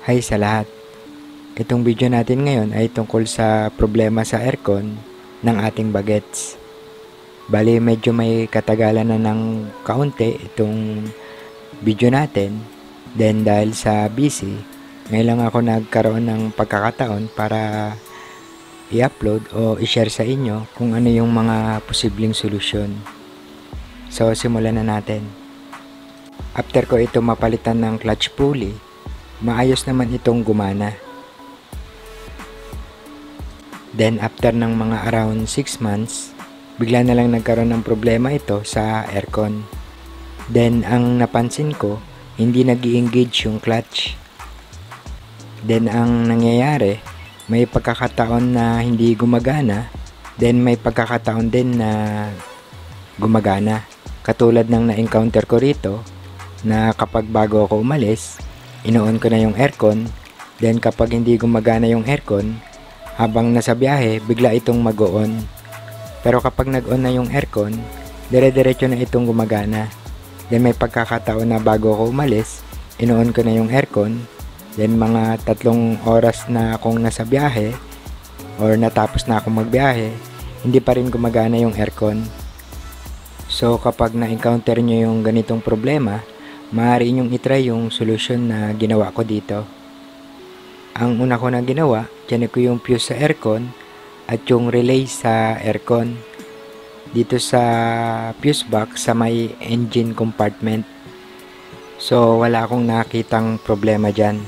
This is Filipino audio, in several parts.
Hi sa lahat. Itong video natin ngayon ay tungkol sa problema sa aircon ng ating bagets. Bali medyo may katagalan na ng kaunti itong video natin. Then dahil sa busy, ngayon lang ako nagkaroon ng pagkakataon para i-upload o i-share sa inyo kung ano yung mga posibleng solusyon. So simulan na natin. After ko ito mapalitan ng clutch pulley, maayos naman itong gumana. Then after ng mga around 6 months, bigla na lang nagkaroon ng problema ito sa aircon. Then ang napansin ko, hindi nag-i-engage yung clutch. Then ang nangyayari, may pagkakataon na hindi gumagana, then may pagkakataon din na gumagana. Katulad ng na-encounter ko rito, na kapag bago ako umalis, ino-on ko na yung aircon, then kapag hindi gumagana yung aircon, habang nasa biyahe, bigla itong mag-on. Pero kapag nag-on na yung aircon, dire-diretso na itong gumagana. Then may pagkakataon na bago ako umalis, ino-on ko na yung aircon, then mga 3 oras na akong nasa biyahe, or natapos na akong magbiyahe, hindi pa rin gumagana yung aircon. So kapag na-encounter nyo yung ganitong problema, maaari nyong itry yung solusyon na ginawa ko dito. Ang una ko na ginawa, tiyanik ko yung fuse sa aircon at yung relay sa aircon. Dito sa fuse box sa may engine compartment. So wala akong nakitang problema dyan.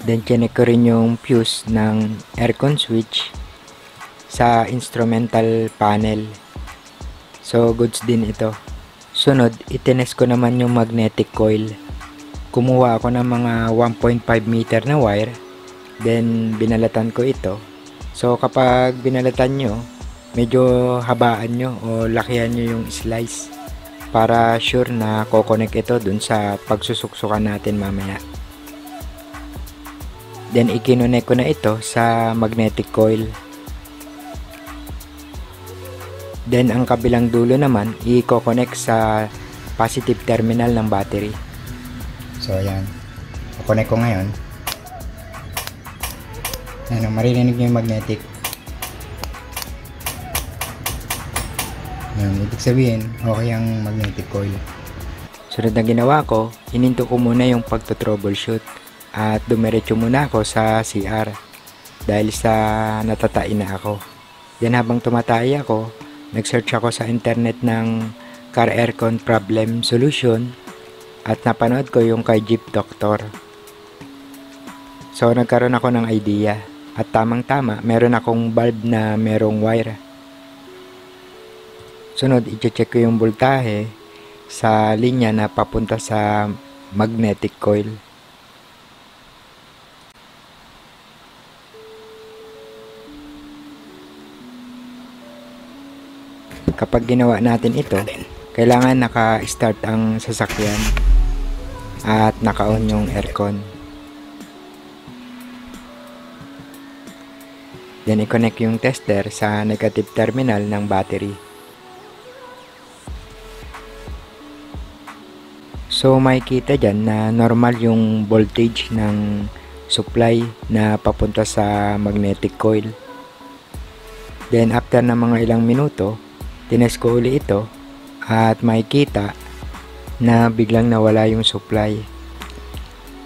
Then tiyanik ko rin yung fuse ng aircon switch sa instrumental panel. So goods din ito. Sunod, itines ko naman yung magnetic coil. Kumuha ako ng mga 1.5 meter na wire, then binalatan ko ito. So kapag binalatan nyo, medyo habaan nyo o lakihan nyo yung slice para sure na kokonek ito dun sa pagsusuksukan natin mamaya. Then ikinonek ko na ito sa magnetic coil. Then ang kabilang dulo naman i-connect sa positive terminal ng battery. So ayan, i-connect ko ngayon. Ayan, maririnig nyo yung magnetic. Ayan, ibig sabihin okay ang magnetic coil. Sunod na ginawa ko, hininto ko muna yung pagto-troubleshoot at dumiretso muna ako sa CR dahil sa natatain na ako. Then habang tumatay ako, nag-search ako sa internet ng car aircon problem solution at napanood ko yung kay Jeep Doctor. So nagkaroon ako ng idea at tamang-tama meron akong bulb na merong wire. Sunod, i-check ko yung voltahe sa linya na papunta sa magnetic coil. Kapag ginawa natin ito, kailangan naka-start ang sasakyan at naka-on yung aircon. Then i-connect yung tester sa negative terminal ng battery. So makikita dyan na normal yung voltage ng supply na papunta sa magnetic coil. Then after na mga ilang minuto, tines ko uli ito at makikita na biglang nawala yung supply.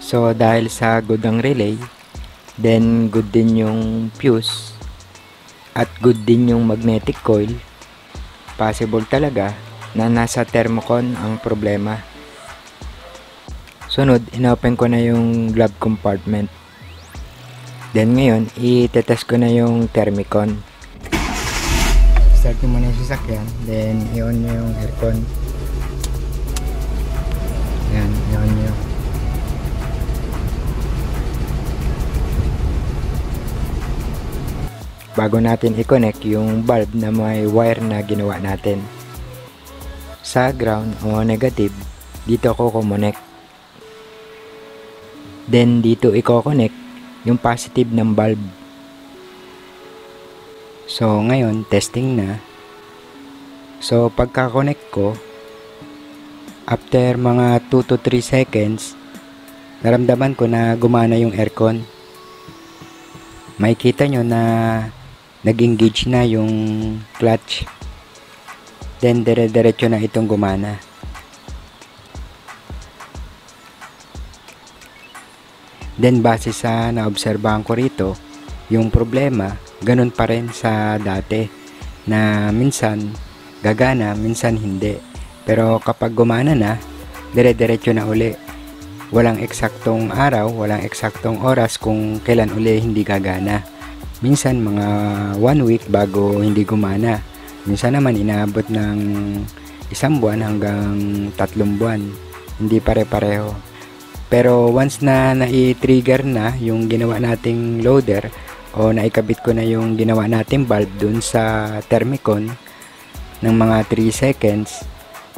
So dahil sa good ang relay, then good din yung fuse at good din yung magnetic coil, possible talaga na nasa thermocon ang problema. Sunod, inopen ko na yung glove compartment. Then ngayon, itetest ko na yung thermicon. Start nyo muna yung sasakyan, then i-on nyo yung aircon. Yan, i-on nyo. Bago natin i-connect yung bulb na may wire na ginawa natin. Sa ground o negative, dito ako kumonect. Then dito i-connect yung positive ng bulb. So ngayon, testing na. So pagka-connect ko, after mga 2 to 3 seconds, naramdaman ko na gumana yung aircon. Makikita nyo na nag-engage na yung clutch. Then dire-diretso na itong gumana. Then base sa naobserbahan ko rito, yung problema ganun pa rin sa dati na minsan gagana, minsan hindi. Pero kapag gumana na, dire-diretso na uli. Walang eksaktong araw, walang eksaktong oras kung kailan uli hindi gagana. Minsan mga 1 week bago hindi gumana. Minsan naman inaabot ng 1 buwan hanggang 3 buwan. Hindi pare-pareho. Pero once na nai-trigger na yung ginawa nating loader o naikabit ko na yung ginawa nating bulb dun sa thermicon ng mga 3 seconds,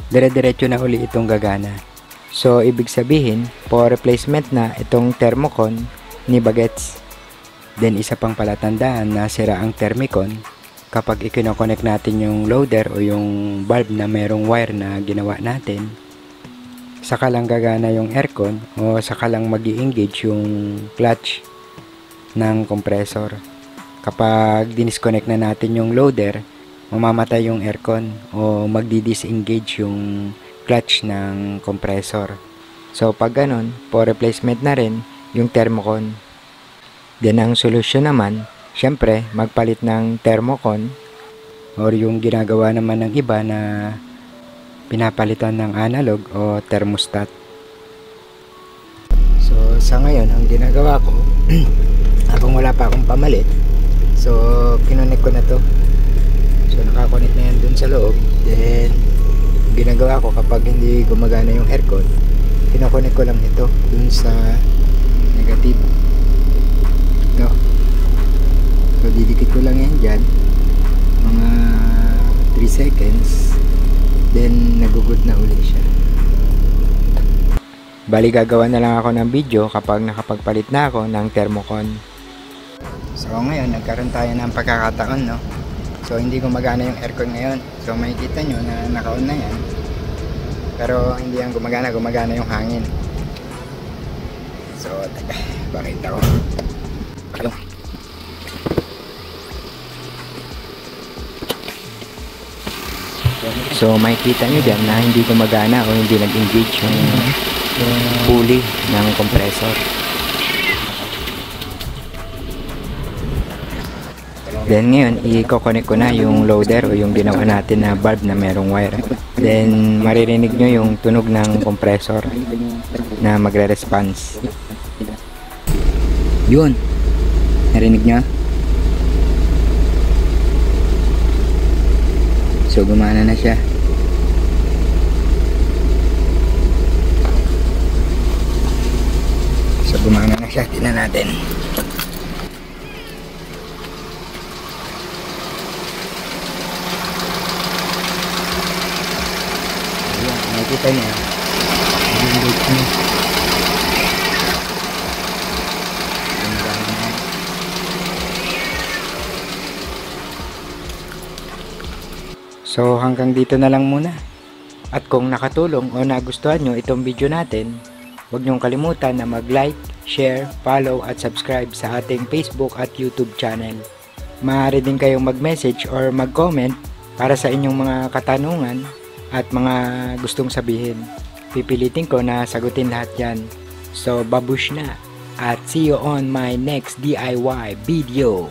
dire-diretso na uli itong gagana. So, ibig sabihin, for replacement na itong thermocon ni Bagets. Then, isa pang palatandaan na sira ang thermicon kapag ikinokonek natin yung loader o yung bulb na merong wire na ginawa natin. Saka lang gagana yung aircon o saka lang mag-i-engage yung clutch ng compressor. Kapag dinisconnect na natin yung loader, mamamatay yung aircon o magdi-disengage yung clutch ng compressor. So pag ganun, for replacement na rin yung thermocon. Then ang solusyon naman, syempre magpalit ng thermocon or yung ginagawa naman ng iba na pinapalitan ng analog o thermostat. So sa ngayon, ang ginagawa ko habang wala pa akong pamalit, so kinonek ko na to. So nakakonect na yan dun sa loob. Then ginagawa ko kapag hindi gumagana yung aircon, kinokonek ko lang ito dun sa negative. Ito. So didikit ko lang yan dyan mga 3 seconds, then nagugut na uli siya. Bali gagawa na lang ako ng video kapag nakapagpalit na ako ng thermocon. So ngayon nagkaroon tayo ng pagkakataon, no? So hindi gumagana yung aircon ngayon. So makikita nyo na naka-on na yan. Pero hindi yan gumagana, gumagana yung hangin. So teka, pakita ko. Ayun. So makikita nyo dyan na hindi gumagana o hindi nag-engage yung pulley ng compressor. Then ngayon, i-connect ko na yung loader o yung ginawa natin na bulb na merong wire. Then maririnig nyo yung tunog ng compressor na magre-response. Yun. Narinig nyo? So gumana na siya. So gumana na siya. Tingnan natin. Nakikita niya. So hanggang dito na lang muna. At kung nakatulong o nagustuhan nyo itong video natin, huwag nyong kalimutan na mag-like, share, follow at subscribe sa ating Facebook at YouTube channel. Maaari din kayong mag-message or mag-comment para sa inyong mga katanungan at mga gustong sabihin. Pipilitin ko na sagutin lahat yan. So babush na at see you on my next DIY video.